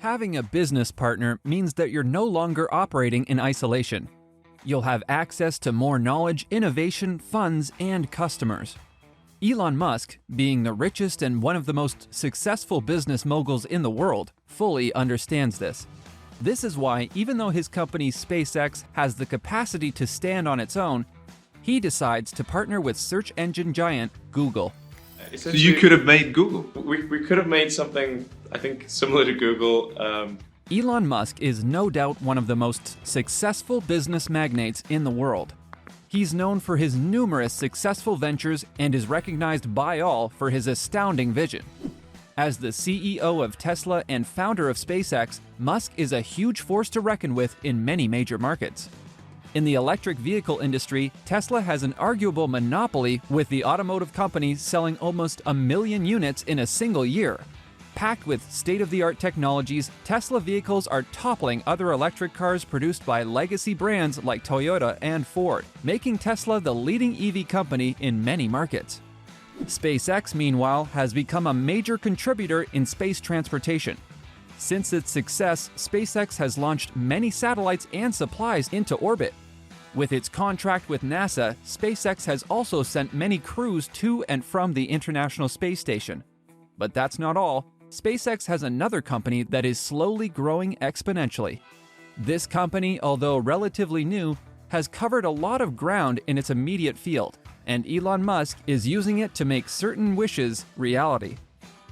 Having a business partner means that you're no longer operating in isolation. You'll have access to more knowledge, innovation, funds, and customers. Elon Musk, being the richest and one of the most successful business moguls in the world, fully understands this. This is why, even though his company SpaceX has the capacity to stand on its own, he decides to partner with search engine giant Google. So you could have made Google. We could have made something, I think, similar to Google. Elon Musk is no doubt one of the most successful business magnates in the world. He's known for his numerous successful ventures and is recognized by all for his astounding vision. As the CEO of Tesla and founder of SpaceX, Musk is a huge force to reckon with in many major markets. In the electric vehicle industry, Tesla has an arguable monopoly, with the automotive company selling almost 1 million units in a single year. Packed with state-of-the-art technologies, Tesla vehicles are toppling other electric cars produced by legacy brands like Toyota and Ford, making Tesla the leading EV company in many markets. SpaceX, meanwhile, has become a major contributor in space transportation. Since its success, SpaceX has launched many satellites and supplies into orbit. With its contract with NASA, SpaceX has also sent many crews to and from the International Space Station. But that's not all. SpaceX has another company that is slowly growing exponentially. This company, although relatively new, has covered a lot of ground in its immediate field, and Elon Musk is using it to make certain wishes reality.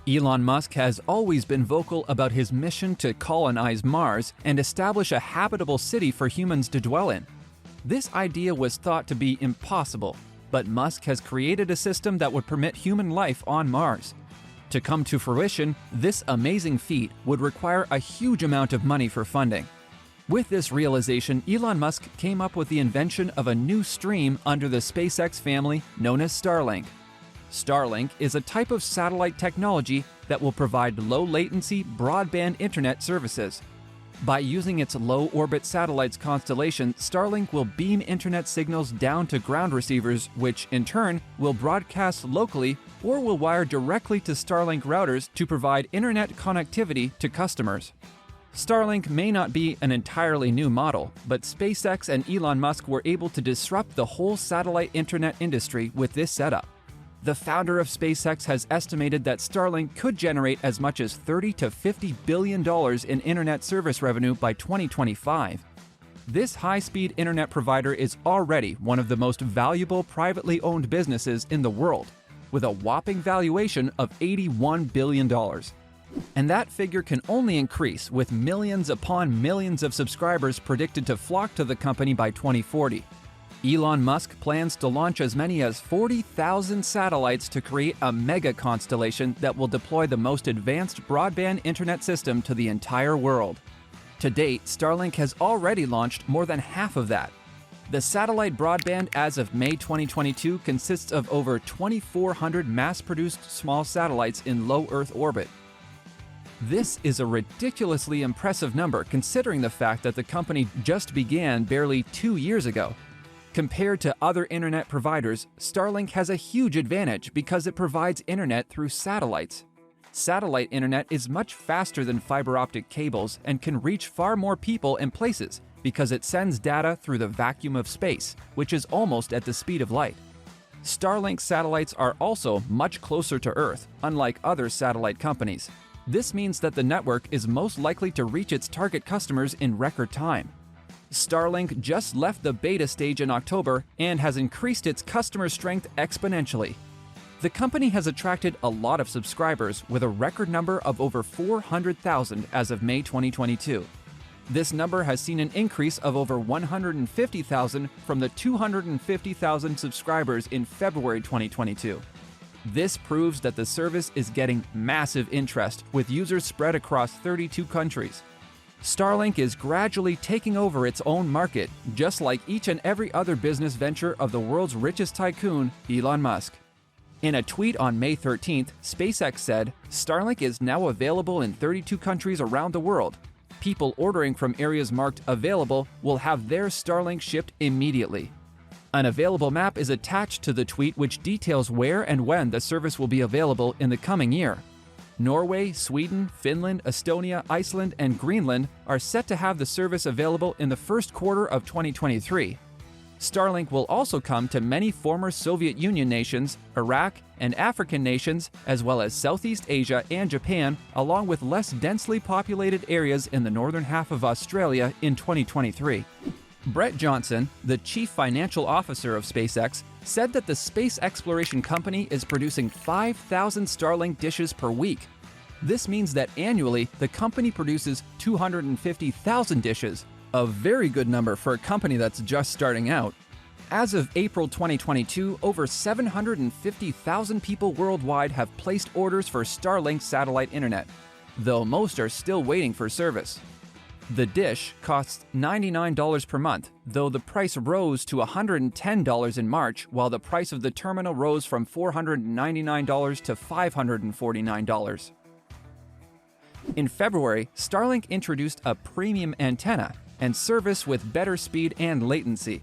Elon Musk has always been vocal about his mission to colonize Mars and establish a habitable city for humans to dwell in. This idea was thought to be impossible, but Musk has created a system that would permit human life on Mars. To come to fruition, this amazing feat would require a huge amount of money for funding. With this realization, Elon Musk came up with the invention of a new stream under the SpaceX family known as Starlink. Starlink is a type of satellite technology that will provide low-latency broadband internet services. By using its low-orbit satellites constellation, Starlink will beam internet signals down to ground receivers, which, in turn, will broadcast locally or will wire directly to Starlink routers to provide internet connectivity to customers. Starlink may not be an entirely new model, but SpaceX and Elon Musk were able to disrupt the whole satellite internet industry with this setup. The founder of SpaceX has estimated that Starlink could generate as much as $30 to $50 billion in internet service revenue by 2025. This high-speed internet provider is already one of the most valuable privately owned businesses in the world, with a whopping valuation of $81 billion. And that figure can only increase, with millions upon millions of subscribers predicted to flock to the company by 2040. Elon Musk plans to launch as many as 40,000 satellites to create a mega constellation that will deploy the most advanced broadband internet system to the entire world. To date, Starlink has already launched more than half of that. The satellite broadband as of May 2022 consists of over 2,400 mass-produced small satellites in low Earth orbit. This is a ridiculously impressive number considering the fact that the company just began barely 2 years ago. Compared to other internet providers, Starlink has a huge advantage because it provides internet through satellites. Satellite internet is much faster than fiber optic cables and can reach far more people and places because it sends data through the vacuum of space, which is almost at the speed of light. Starlink satellites are also much closer to Earth, unlike other satellite companies. This means that the network is most likely to reach its target customers in record time. Starlink just left the beta stage in October and has increased its customer strength exponentially. The company has attracted a lot of subscribers with a record number of over 400,000 as of May 2022. This number has seen an increase of over 150,000 from the 250,000 subscribers in February 2022. This proves that the service is getting massive interest, with users spread across 32 countries. Starlink is gradually taking over its own market, just like each and every other business venture of the world's richest tycoon, Elon Musk. In a tweet on May 13th, SpaceX said, "Starlink is now available in 32 countries around the world. People ordering from areas marked available will have their Starlink shipped immediately." An available map is attached to the tweet which details where and when the service will be available in the coming year. Norway, Sweden, Finland, Estonia, Iceland, and Greenland are set to have the service available in the first quarter of 2023. Starlink will also come to many former Soviet Union nations, Iraq, and African nations, as well as Southeast Asia and Japan, along with less densely populated areas in the northern half of Australia in 2023. Brett Johnson, the chief financial officer of SpaceX, said that the space exploration company is producing 5,000 Starlink dishes per week. This means that annually, the company produces 250,000 dishes, a very good number for a company that's just starting out. As of April 2022, over 750,000 people worldwide have placed orders for Starlink satellite internet, though most are still waiting for service. The dish costs $99 per month, though the price rose to $110 in March, while the price of the terminal rose from $499 to $549. In February, Starlink introduced a premium antenna and service with better speed and latency.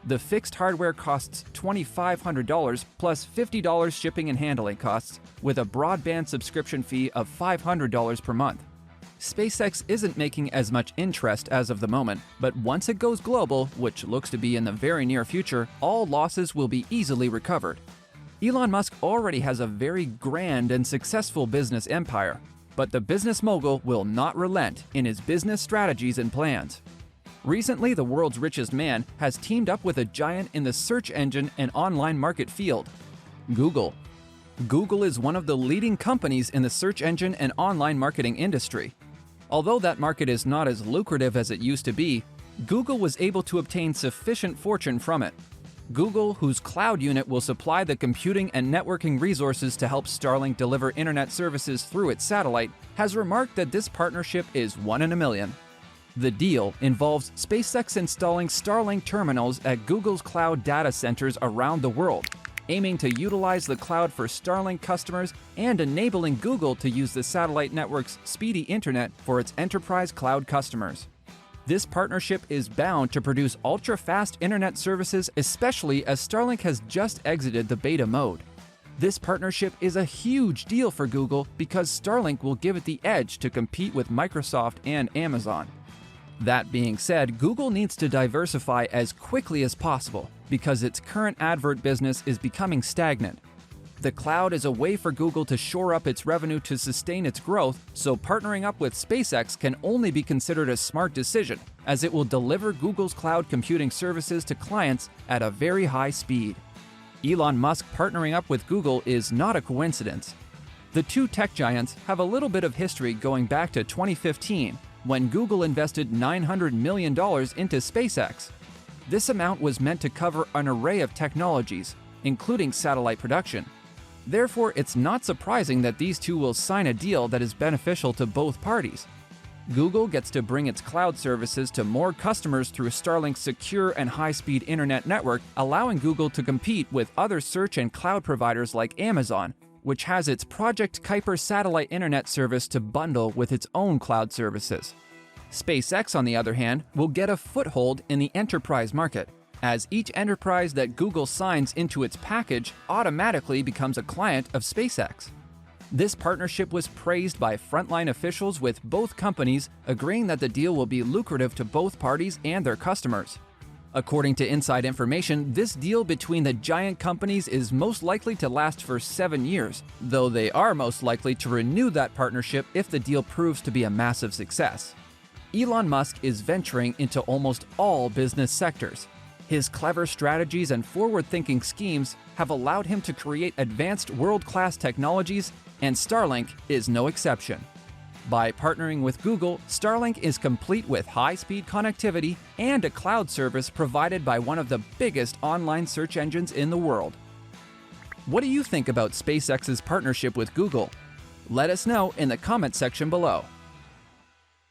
The fixed hardware costs $2,500 plus $50 shipping and handling costs, with a broadband subscription fee of $500 per month. SpaceX isn't making as much interest as of the moment, but once it goes global, which looks to be in the very near future, all losses will be easily recovered. Elon Musk already has a very grand and successful business empire, but the business mogul will not relent in his business strategies and plans. Recently, the world's richest man has teamed up with a giant in the search engine and online market field, Google. Google is one of the leading companies in the search engine and online marketing industry. Although that market is not as lucrative as it used to be, Google was able to obtain sufficient fortune from it. Google, whose cloud unit will supply the computing and networking resources to help Starlink deliver internet services through its satellite, has remarked that this partnership is one in a million. The deal involves SpaceX installing Starlink terminals at Google's cloud data centers around the world, aiming to utilize the cloud for Starlink customers and enabling Google to use the satellite network's speedy internet for its enterprise cloud customers. This partnership is bound to produce ultra-fast internet services, especially as Starlink has just exited the beta mode. This partnership is a huge deal for Google because Starlink will give it the edge to compete with Microsoft and Amazon. That being said, Google needs to diversify as quickly as possible because its current advert business is becoming stagnant. The cloud is a way for Google to shore up its revenue to sustain its growth, so partnering up with SpaceX can only be considered a smart decision, as it will deliver Google's cloud computing services to clients at a very high speed. Elon Musk partnering up with Google is not a coincidence. The two tech giants have a little bit of history going back to 2015, when Google invested $900 million into SpaceX. This amount was meant to cover an array of technologies, including satellite production. Therefore, it's not surprising that these two will sign a deal that is beneficial to both parties. Google gets to bring its cloud services to more customers through Starlink's secure and high-speed internet network, allowing Google to compete with other search and cloud providers like Amazon, which has its Project Kuiper satellite internet service to bundle with its own cloud services. SpaceX, on the other hand, will get a foothold in the enterprise market, as each enterprise that Google signs into its package automatically becomes a client of SpaceX. This partnership was praised by frontline officials, with both companies agreeing that the deal will be lucrative to both parties and their customers. According to inside information, this deal between the giant companies is most likely to last for 7 years, though they are most likely to renew that partnership if the deal proves to be a massive success. Elon Musk is venturing into almost all business sectors. His clever strategies and forward-thinking schemes have allowed him to create advanced world-class technologies, and Starlink is no exception. By partnering with Google, Starlink is complete with high-speed connectivity and a cloud service provided by one of the biggest online search engines in the world. What do you think about SpaceX's partnership with Google? Let us know in the comment section below.